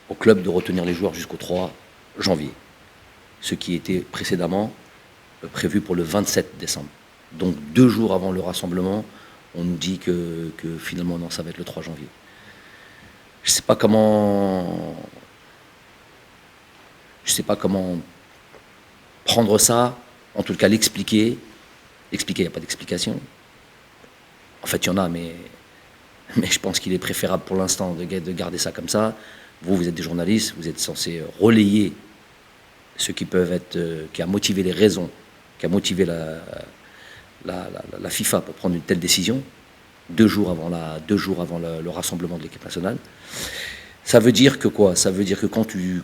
au club de retenir les joueurs jusqu'au 3 janvier, ce qui était précédemment prévu pour le 27 décembre. Donc 2 jours avant le rassemblement, on nous dit que finalement non, ça va être le 3 janvier. Je ne sais pas comment prendre ça, en tout cas l'expliquer. Expliquer, il n'y a pas d'explication. En fait, il y en a, mais je pense qu'il est préférable pour l'instant de garder ça comme ça. Vous êtes des journalistes, vous êtes censés relayer ce qui peuvent être, qui a motivé les raisons, qui a motivé la FIFA pour prendre une telle décision, 2 jours avant le rassemblement de l'équipe nationale. Ça veut dire que quoi? Ça veut dire que quand tu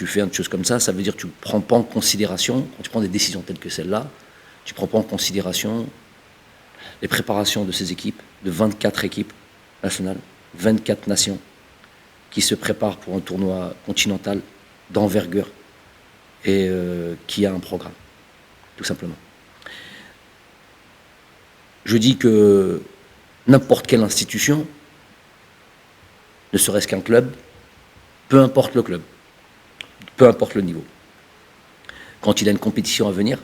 fais une chose comme ça veut dire que tu ne prends pas en considération, quand tu prends des décisions telles que celle-là, tu ne prends pas en considération les préparations de ces équipes, de 24 équipes nationales, 24 nations, qui se préparent pour un tournoi continental d'envergure et qui a un programme, tout simplement. Je dis que n'importe quelle institution, ne serait-ce qu'un club, peu importe le club, peu importe le niveau, quand il a une compétition à venir,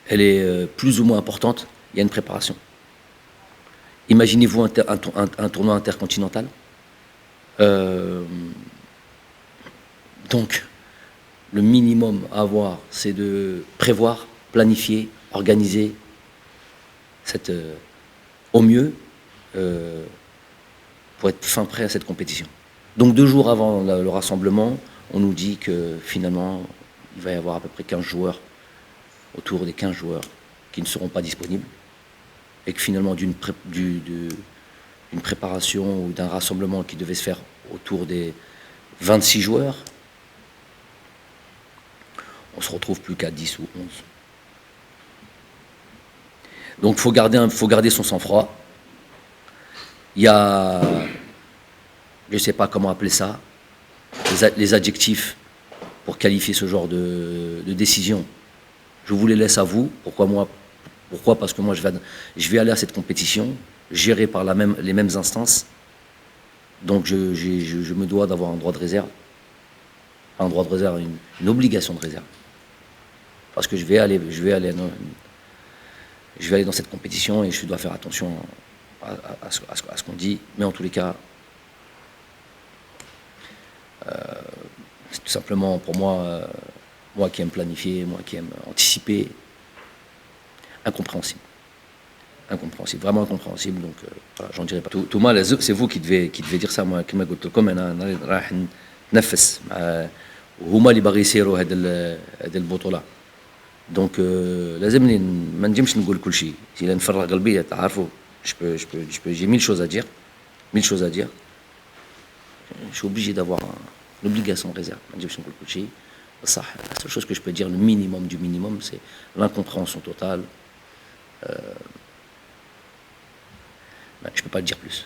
elle est plus ou moins importante, il y a une préparation. Imaginez-vous un tournoi intercontinental. Donc, le minimum à avoir, c'est de prévoir, planifier, organiser au mieux pour être fin prêt à cette compétition. Donc 2 jours avant le rassemblement, on nous dit que finalement, il va y avoir à peu près 15 joueurs, autour des 15 joueurs qui ne seront pas disponibles, et que finalement d'une préparation ou d'un rassemblement qui devait se faire autour des 26 joueurs, on se retrouve plus qu'à 10 ou 11. Donc faut garder son sang-froid. Il y a, je ne sais pas comment appeler ça, les adjectifs pour qualifier ce genre de décision. Je vous les laisse à vous. Pourquoi? Parce que moi, je vais aller à cette compétition, gérée par les mêmes instances. Donc, je me dois d'avoir un droit de réserve. Pas un droit de réserve, une obligation de réserve. Parce que je vais aller dans cette compétition et je dois faire attention à ce qu'on dit. Mais en tous les cas, c'est tout simplement pour moi, moi qui aime planifier, moi qui aime anticiper, incompréhensible, vraiment incompréhensible. Donc voilà, j'en dirai pas. Thomas, c'est vous qui devez dire ça. Moi, كما قلت لكم أنا راح ننفس وهما اللي باغي يسيروا هذه البطولة. دونك لازمني ما نجمش نقول كل شيء. إلا نفرغ قلبي تعرفوا j'ai 1000 choses à dire. Je suis obligé d'avoir l'obligation de réserve. La seule chose que je peux dire, le minimum du minimum, c'est l'incompréhension totale. Je ne peux pas le dire plus.